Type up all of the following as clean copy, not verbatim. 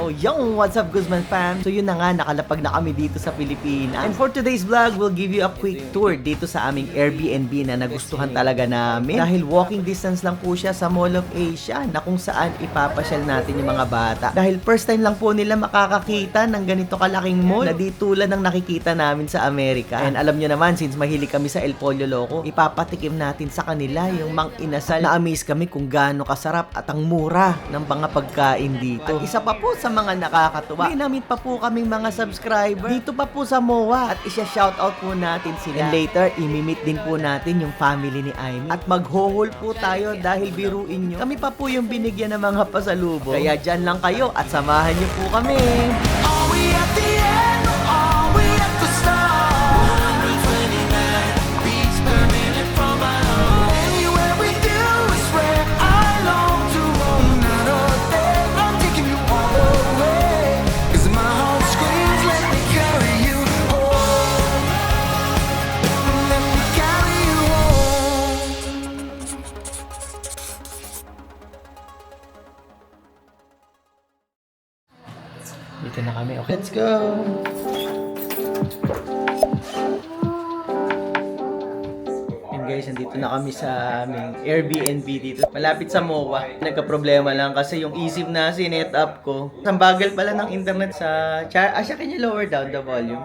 What's up, Guzman fam? So yun na nga, nakalapag na kami dito sa Pilipinas. And for today's vlog, we'll give you a quick tour dito sa aming Airbnb na nagustuhan talaga namin. Dahil walking distance lang po siya sa Mall of Asia na kung saan ipapasyal natin yung mga bata. Dahil first time lang po nila makakakita ng ganito kalaking mall na di tulad ng nakikita namin sa Amerika. And alam nyo naman, since mahilig kami sa El Pollo Loco, ipapatikim natin sa kanila yung mang inasal. Na-amaze kami kung gaano kasarap at ang mura ng mga pagkain dito. At isa pa po sa mga nakakatuwa, may namit pa po kaming mga subscriber dito pa po sa MOA at isya-shoutout po natin sila. And later, imimit din po natin yung family ni Amy at maghohol po tayo dahil biruin nyo, kami pa po yung binigyan ng mga pasalubong. Kaya dyan lang kayo at samahan nyo po kami. Are we at the end or are we at the start? 129 beats per minute from my heart. Anywhere we do is where I long to roam. Night or day, I'm taking you all the way. 'Cause my heart screams, let me carry you home. Let me carry you home. Dito na kami. Okay, let's go! And guys, nandito na kami sa aming Airbnb dito. Malapit sa MOA. Nagka-problema lang kasi yung eSIM na sinet up ko. Ang bagal pala ng internet sa siya, can you lower down the volume?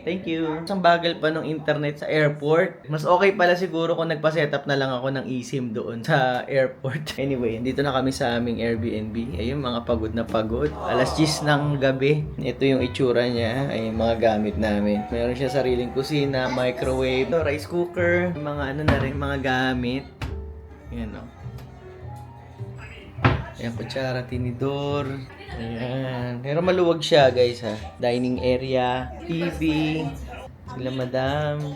Thank you. Ang bagal pa ng internet sa airport. Mas okay pala siguro kung nagpa-setup na lang ako ng eSIM doon sa airport. Anyway, dito na kami sa aming Airbnb. Ayun, mga pagod na pagod. Alas 10 ng gabi. Ito yung itsura niya. Ay, mga gamit namin. Meron siya sariling kusina, microwave, rice cooker, mga ano na rin, mga gamit. Ayan o. Ayan, kutsara, tinidor. Ayan. Pero maluwag siya, guys, ha. Dining area, TV, sila madam.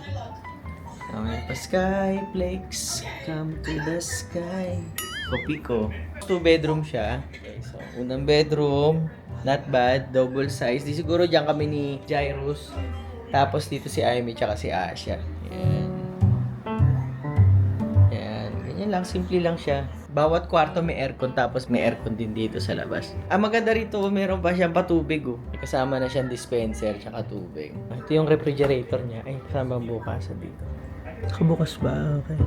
May pa sky, flakes, come to the sky. Kopiko. 2 bedroom siya. Okay, so, unang bedroom, not bad, double size. Di siguro dyan kami ni Jairus. Tapos dito si Amy tsaka si Asha. Ayan. Ayan. Ganyan lang, simple lang siya. Bawat kwarto may aircon, tapos may aircon din dito sa labas. Ang maganda rito, meron pa siyang patubig, oh. May kasama na siyang dispenser tsaka tubig. Ito yung refrigerator niya. Ay, kasama ang bukasan dito. Nakabukas ba? Okay.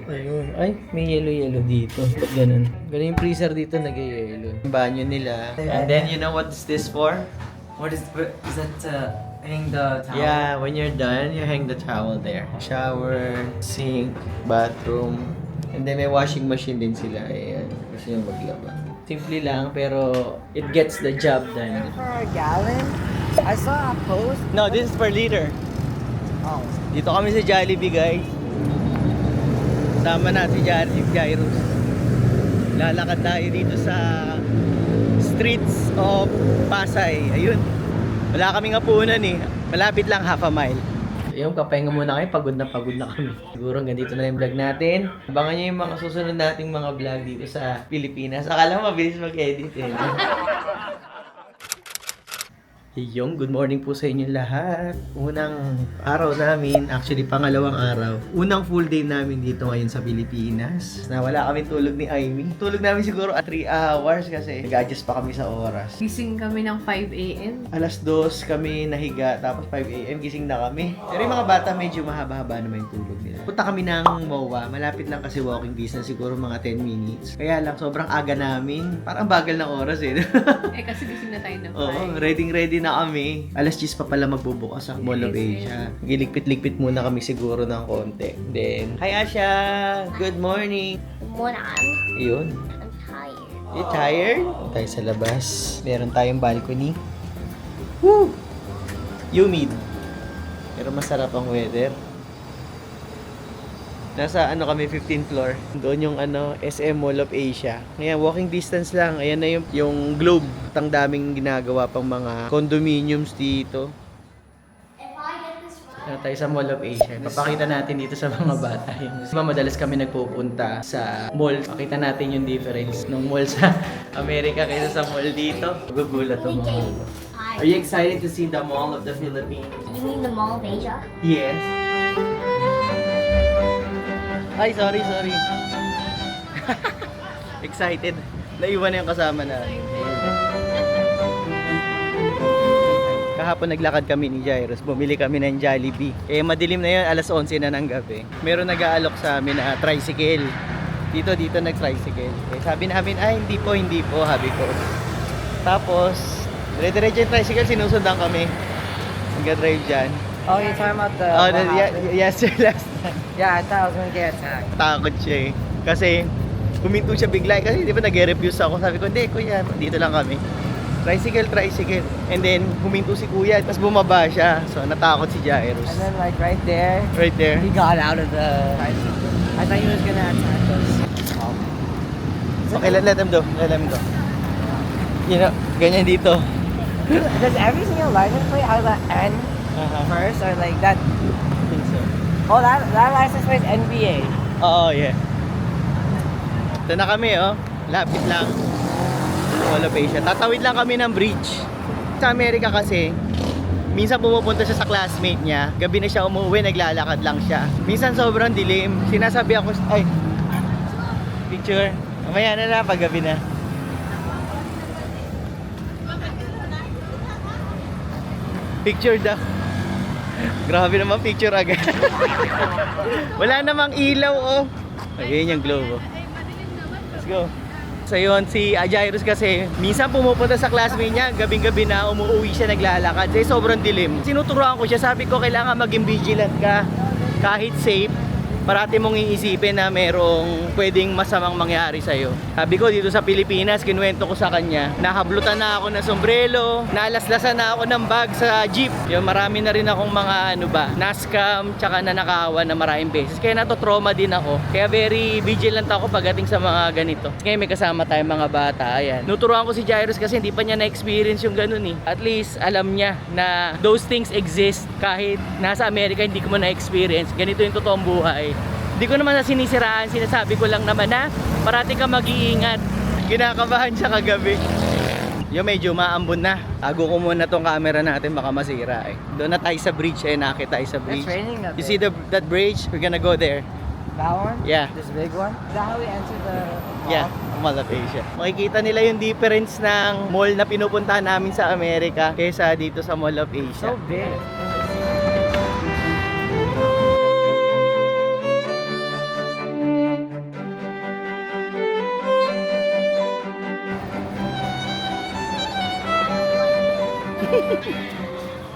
Ayun. Ay, may yellow-yellow dito. Ba't ganun? Ganun yung freezer dito, nag-yellow. Yung banyo nila. And then, you know what is this for? What is that? Hang the towel? Yeah, when you're done, you hang the towel there. Shower, sink, bathroom. And then may washing machine din sila. Ayan. Gusto nyo maglaba. Simple lang, pero it gets the job done. For a gallon? I saw a post. No, this is per liter. Oh. Dito kami sa Jollibee, guys. Sama na si Jairus. Lalakad tayo dito sa streets of Pasay. Ayun. Wala kaming hapunan eh. Malapit lang, half a mile. Yung kapahinga muna kayo, pagod na kami. Siguro hanggang dito na yung vlog natin. Abangan nyo yung mga susunod nating mga vlog dito sa Pilipinas. Akala mo mabilis mag-edit eh. Yung good morning po sa inyo lahat. Unang araw namin, actually pangalawang araw. Unang full day namin dito ngayon sa Pilipinas. Nawala kami tulog ni Amy. Tulog namin siguro at 3 hours kasi nag-adjust pa kami sa oras. Gising kami ng 5 a.m. Alas 2 kami nahiga, tapos 5 a.m. gising na kami. Pero yung mga bata medyo mahaba-haba naman yung tulog nila. Punta kami ng MOA, malapit lang kasi walking distance, siguro mga 10 minutes. Kaya lang, sobrang aga namin. Parang bagal ng oras eh. Kasi gising na tayo ng 5. Oo, ready na kami. Alas 10 pa pala magbubukas ang Mall of Asia. Giligpit-ligpit muna kami siguro ng konti. Then, hi Asha! Good morning! Muna, Ayun. I'm tired. You tired? Tayo sa labas. Meron tayong balcony. Woo! Humid. Pero masarap ang weather. Nasa kami 15th floor. Doon yung SM Mall of Asia. Ngayon, walking distance lang. Ayan na yung Globe. Ang daming ginagawa pang mga condominiums dito. Tayo sa Mall of Asia. Papakita natin dito sa mga bata. Madalas kami nagpupunta sa mall. Pakita natin yung difference ng mall sa Amerika kaysa sa mall dito. Magugulat ang mga ito. Are you excited to see the Mall of the Philippines? You mean the Mall of Asia? Yes. Ay, sorry. Excited. Naiwan na yung kasama na. Kahapon naglakad kami ni Jairus, bumili kami ng Jollibee. Eh madilim na yun, alas 11 na ng gabi. Meron nag-aalok sa amin na tricycle. Dito nag-tricycle. Eh sabi namin, ay hindi po, sabi ko. Tapos, dire-diretso yung tricycle, sinusundan kami. Nag-drive dyan. Oh, you're talking about the. Oh, what happened? yes sir, last time. Yeah, I thought I was gonna get attacked. Takot siya eh. Kasi, huminto siya bigla. Kasi di ba nag-refuse ako. Sabi ko, hindi kuya, dito lang kami. Tricycle. And then, huminto si kuya. Tapos bumaba siya. So, natakot si Jairus. And then, like, right there, Right there. he got out of the tricycle. I thought he was gonna attack us. Okay, let him go. You know, ganyan dito. Does every single license plate have the N first, or like that? I think so. Oh, that license plate is NBA. Oo, yeah. Ito na kami, oh. Lapit lang. Mall of Asia. Tatawid lang kami ng bridge. Sa Amerika kasi, minsan pumupunta siya sa classmate niya. Gabi na siya umuwi, naglalakad lang siya. Minsan sobrang dilim. Sinasabi ako, ay, picture. Mamaya na pag gabi na. Picture daw. Grabe naman picture agad. Wala namang ilaw, oh. Ayun yung globe, oh. Let's go. So yun, si Jairus kasi minsan pumupunta sa classmate niya, gabing-gabi na umuwi siya naglalakad. Kasi sobrang dilim. Sinuturuan ko siya, sabi ko kailangan maging vigilant ka. Kahit safe, parati mong iisipin na merong pwedeng masamang mangyari sa'yo. Sabi ko dito sa Pilipinas, kinuwento ko sa kanya, nahablutan na ako ng sombrero, nalaslasan na ako ng bag sa jeep. Yung marami na rin akong mga na-scam, tsaka nanakawan na maraming beses. Kaya nato-trauma din ako. Kaya very vigilant ako pagdating sa mga ganito. Ngayon may kasama tayong mga bata, ayan. Nuturuan ko si Jairus kasi hindi pa niya na-experience yung ganun eh. At least alam niya na those things exist kahit nasa Amerika hindi ko mo na-experience. Ganito yung totoong buhay. Hindi ko naman na sinisiraan, sinasabi ko lang naman na parati ka mag-iingat. Kinakabahan siya kagabi. Yung medyo maambon na. Tago ko muna tong camera natin, baka masira eh. Doon na tayo sa bridge, nakita tayo sa bridge. It's raining a You bit. see that bridge? We're gonna go there. That one? Yeah. This big one? Is that how we enter the mall? Yeah, Mall of Asia. Makikita nila yung difference ng mall na pinupuntahan namin sa Amerika kaysa dito sa Mall of Asia. So big.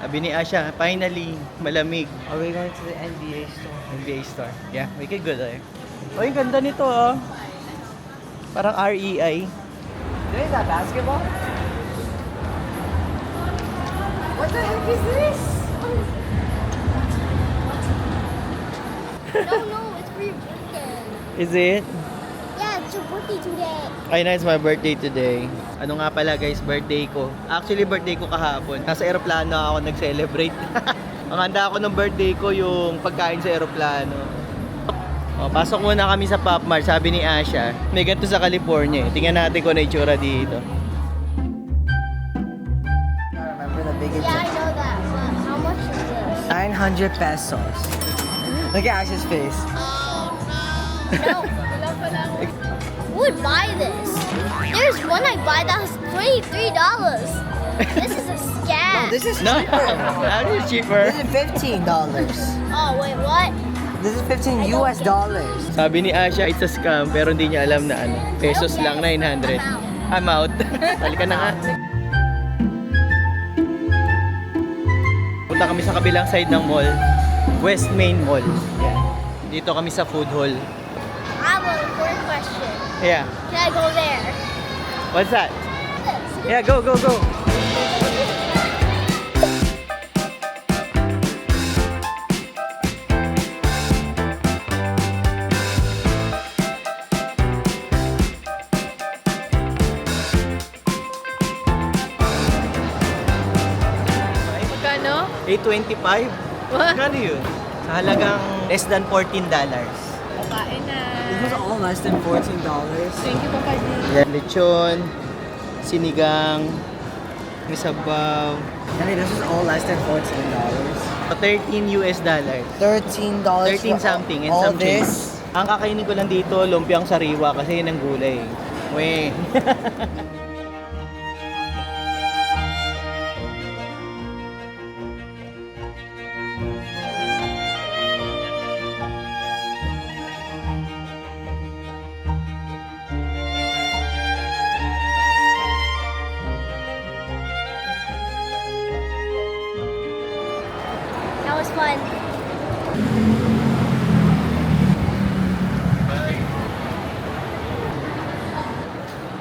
Sabi ni Asha, finally, malamig. Are we going to the NBA store? NBA store. Yeah, we could go there. Oh, yung ganda nito, oh. Parang REI. Is that basketball? What the heck is this? No, it's for your birthday. Is it? Yeah, it's your birthday today. Ay na, it's my birthday today. Ano nga pala guys, birthday ko. Actually, birthday ko kahapon. Nasa aeroplano ako nag-celebrate. Ang handa ako ng birthday ko yung pagkain sa aeroplano. Oh, pasok muna kami sa Pop Mart. Sabi ni Asha, may ganito sa California eh. Tingnan natin kung ano yung itsura dito. I remember the big Yeah, I know that. But how much is this? 900 pesos. Look at Ash's face. No. Who would buy this? There's one I buy that has $23. This is a scam. No, this is No, cheaper. that is cheaper. This is $15. Oh, wait, what? This is 15 US dollars. Sabi ni Asha, it's a scam, pero hindi niya alam na ano. Pesos lang, 900. I'm out. Halika na nga. Punta kami sa kabilang side ng mall. West Main Mall. Yeah. Dito kami sa food hall. I have an important question. Yeah. Can I go there? What's that? This. Yeah, go. Magkano? 825? What? Kano yun? Sa halagang less than $14. Kain na. This was all less than $14. Thank you, Papa G. Yan, lechon, sinigang, may sabaw. I mean, this was all less than $14. $13 US. $13 13 for something and all some change. this. Ang kakainin ko lang dito, lumpiang sariwa kasi yun ang gulay. Weh. That was fun.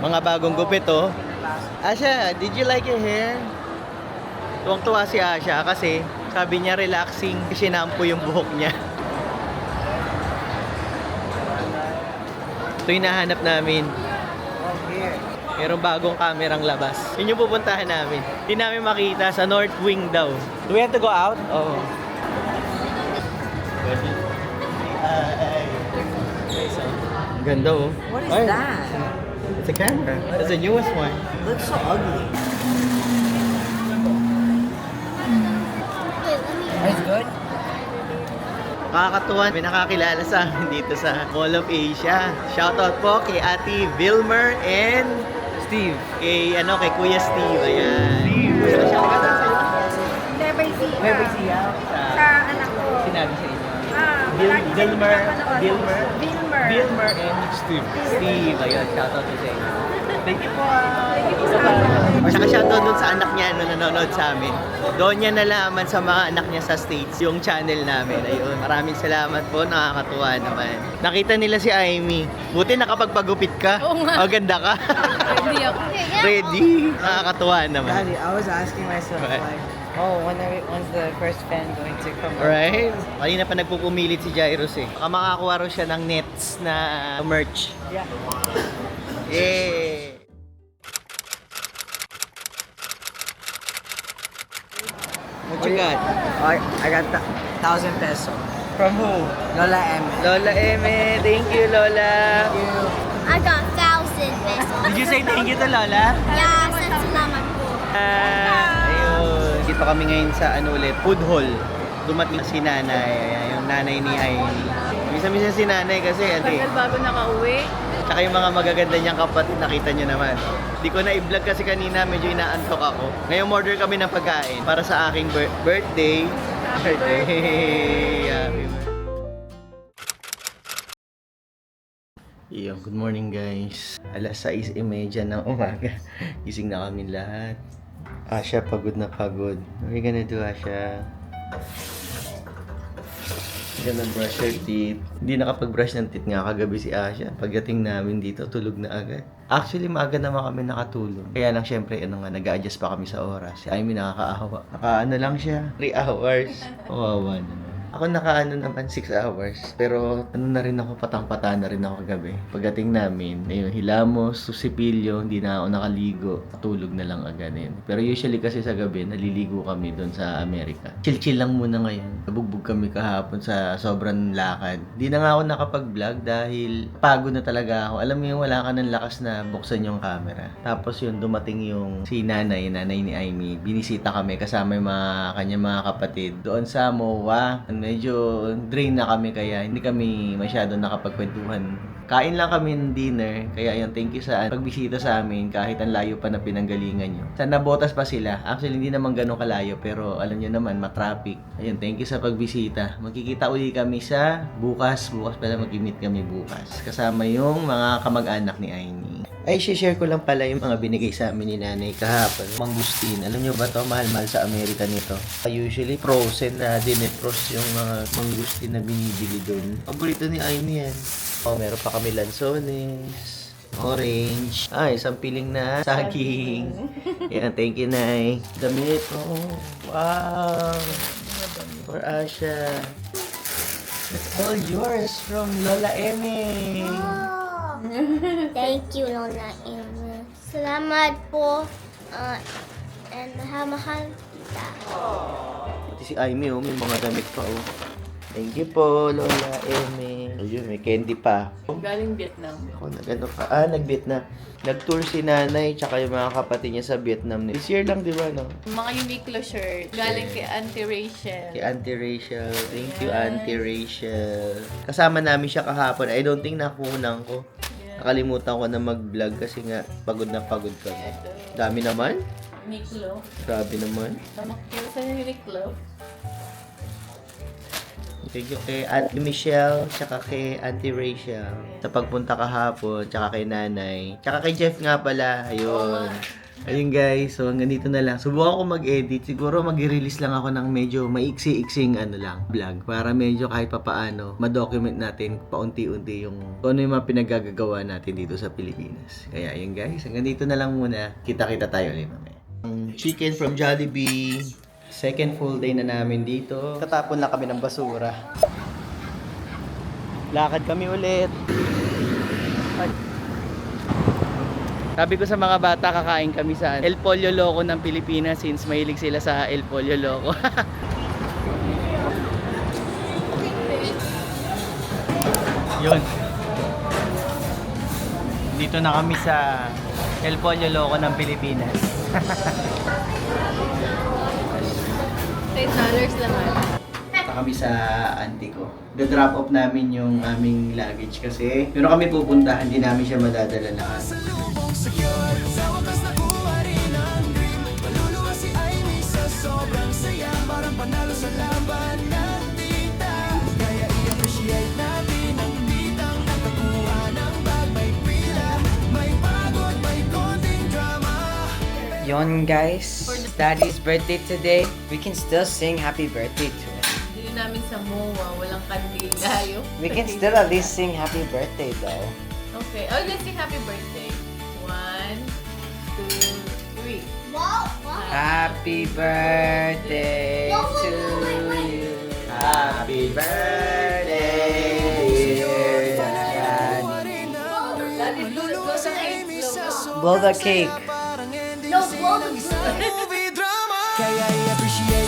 Mga bagong gupit, oh. Asha, did you like your hair? Tuwang-tuwa si Asha kasi sabi niya relaxing, sinampo yung buhok niya. Ito yung nahanap namin. Merong bagong kamerang labas. Yun yung pupuntahan namin. Hindi namin makita sa North Wing daw. Do we have to go out? Oo. Ang ganda, oh. What is Ay, that? It's a camera. It's the newest one. Looks so ugly. Wait, let me. It's good. Nakakatuwa, may nakakilala sa amin dito sa Mall of Asia. Shoutout po kay Ate Vilmer and Steve. Kay Kuya Steve. Ayan. Basta shoutout sa iyo. Never see ya. Sa anak ko. Sinabi sa inyo. Vilmer. Vilmer and Steve. Steve, ayun, shoutout sa inyo. Thank you po. Saka shoutout dun sa anak niya na nanonood sa amin. Doon niya nalaman sa mga anak niya sa States yung channel namin. Ayun, maraming salamat po, nakakatuwa naman. Nakita nila si Aimee. Buti nakapagpagupit ka. Oo nga. O, ganda ka. Hindi ako. Ready? Nakakatuwa naman. Daddy, I was asking myself, Right. like, oh, when's the first fan going to come out? Right? Kanina pa nagpupumilit si Jairus eh. Baka makakuha rin siya ng nets na merch. Yeah. Yay! What you got? I got 1,000 peso. From who? Lola M. Lola Eme. Thank you, Lola. I got 1,000 pesos. Did you say thank you to Lola? Yeah, salamat po. Ayun. Dito kami ngayon sa food hall. Dumating si nanay, yung nanay ni Aimee. Misa-misa si nanay kasi Tagal bago nakauwi. Tsaka yung mga magaganda niyang kapatid, nakita niyo naman. Di ko na i-vlog kasi kanina, medyo inaantok ako. Ngayon order kami ng pagkain para sa aking birthday. Happy birthday. Good morning guys. Alas 6:30 ng umaga. Gising na kami lahat. Asha, pagod na pagod. What are you gonna do, Asha? Gonna brush your teeth. Hindi nakapag-brush ng teeth nga kagabi si Asha. Pagdating namin dito, tulog na agad. Actually, maaga naman kami nakatulog. Kaya lang syempre, nag-a-adjust pa kami sa oras. Si Aimee nakakaawa. Lang siya. 3 hours. Kawawa naman. Ako naman 6 hours. Pero na rin ako, patang-pata na rin ako kagabi. Pagdating namin, hilamos, susipilyo, hindi na ako nakaligo. Tulog na lang agad yun. Pero usually kasi sa gabi, naliligo kami doon sa Amerika. Chill-chill lang muna ngayon. Nabugbog kami kahapon sa sobrang lakad. Hindi na nga ako nakapag-vlog dahil pagod na talaga ako. Alam mo yung wala ka ng lakas na buksan yung camera. Tapos yun, dumating yung nanay ni Aimee. Binisita kami kasama yung kanyang mga kapatid. Doon sa MOA. Medyo drain na kami kaya hindi kami masyado nakapagkwentuhan. Kain lang kami ng dinner. Kaya yun, thank you sa pagbisita sa amin kahit ang layo pa na pinanggalingan nyo. Sana botas pa sila. Actually, hindi naman ganun kalayo pero alam nyo naman, matraffic. Ayun, thank you sa pagbisita. Magkikita uli kami sa bukas. Bukas pala mag-meet kami bukas. Kasama yung mga kamag-anak ni Aimee. Ay, share ko lang pala yung mga binigay sa amin ni nanay kahapon. Mangustin. Alam nyo ba to? Mahal-mahal sa Amerika nito. Usually, frozen na dinefrost yung mga mangustin na binibili doon. Paborito ni Aimee yan. Oh, meron pa kami lansones, orange. Isang piling na saging. Yan, thank you, Nay. Damit. Oh, wow. For Asha. It's all yours from Lola Eme. Thank you, Lola Emma. Salamat po. And mahal kita. Pati si Aimee, may mga damit pa, oh. Thank you po, Lola Eme. Ayun, may candy pa. Galing Vietnam. Ako, nag-Vietnam. Nag-tour si nanay, tsaka yung mga kapatid niya sa Vietnam. This year lang, di ba, no? Mga Uniqlo shirt. Galing kay Auntie Rachel. Kay Auntie Rachel. Thank you, Auntie Rachel. Kasama namin siya kahapon. I don't think nakunan ko. Nakalimutan ko na mag-vlog kasi nga pagod na pagod kami. Dami naman. Uniqlo. Grabe naman. Tamakil sa Uniqlo. Thank you kay Auntie Michelle, tsaka kay Auntie Rachel. Sa pagpunta kahapon, tsaka kay Nanay. Tsaka kay Jeff nga pala. Ayun. Ayun guys, so hanggang dito na lang. Subukan ko mag-edit. Siguro mag-release lang ako ng medyo maiksi-iksing vlog. Para medyo kahit papaano, ma-document natin paunti-unti yung kung ano yung mga pinagagagawa natin dito sa Pilipinas. Kaya ayun guys, hanggang dito na lang muna. Kita-kita tayo ulit mamaya. Chicken from Jollibee. Second full day na namin dito. Katapon lang kami ng basura. Lakad kami ulit. Ay. Sabi ko sa mga bata, kakain kami sa El Pollo Loco ng Pilipinas since mahilig sila sa El Pollo Loco. Yun. Dito na kami sa El Pollo Loco ng Pilipinas. $10 naman. Punta kami sa auntie ko. The-drop off namin yung aming luggage kasi pero kami pupuntahan, hindi namin siya madadala lahat. Salubong sa'yo'y sa wakas nakuha rin ang dream. Maluluwa si Amy sa sobrang saya. Parang panalo sa laban ng tita. Kaya i-appreciate natin ang titang nakakuha ng bag. May pila, may pagod, may konting drama. Yon guys, Daddy's birthday today. We can still sing happy birthday to him. Hindi namin sa MOA, walang kandilayo. We can still at least sing happy birthday though. Okay. Oh, let's sing happy birthday. 1, 2, 3. Wow, wow. Happy birthday to you. Happy birthday, dear Daddy. Daddy, blow sa cake. Blow the cake. No, blow the balloon. Movie drama. Kaya i-appreciate